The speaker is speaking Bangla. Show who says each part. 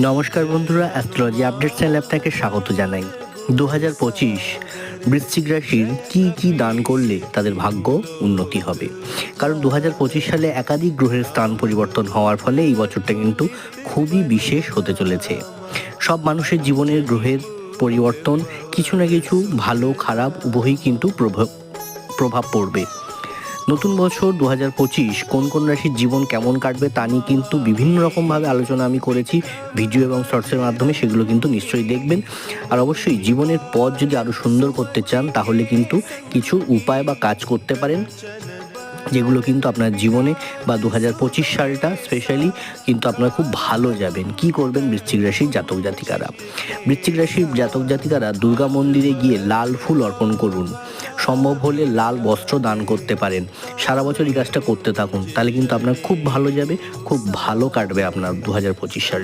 Speaker 1: নমস্কার বন্ধুরা, অ্যাস্ট্রোলজি আপডেট চ্যানেলে আপনাকে স্বাগত জানাই। 2025 বৃশ্চিক রাশির কি দান করলে তাদের ভাগ্য উন্নতি হবে, কারণ 2025 সালে একাধিক গ্রহের স্থান পরিবর্তন হওয়ার ফলে এই বছরটা কিন্তু খুবই বিশেষ হতে চলেছে। সব মানুষের জীবনের গ্রহের পরিবর্তন কিছু না কিছু ভালো খারাপ উভয়ই কিন্তু প্রভাব পড়বে। নতুন বছর 2025 কোন কোন রাশির জীবন কেমন কাটবে তা নিয়ে কিন্তু বিভিন্ন রকমভাবে আলোচনা আমি করেছি ভিডিও এবং শর্টসের মাধ্যমে, সেগুলো কিন্তু নিশ্চয়ই দেখবেন। আর অবশ্যই জীবনের পথ যদি আরও সুন্দর করতে চান তাহলে কিন্তু কিছু উপায় বা কাজ করতে পারেন, যেগুলো কিন্তু আপনার জীবনে বা 2025 সালটা স্পেশালি কিন্তু আপনারা খুব ভালো যাবেন। কি করবেন বৃশ্চিক রাশির জাতক জাতিকারা? বৃশ্চিক রাশির জাতক জাতিকারা দুর্গা মন্দিরে গিয়ে লাল ফুল অর্পণ করুন, সম্ভব হলে লাল বস্ত্র দান করতে পারেন। সারা বছর এই কাজটা করতে থাকুন, তাহলে কিন্তু আপনার খুব ভালো যাবে, খুব ভালো কাটবে আপনার 2025 সালটা।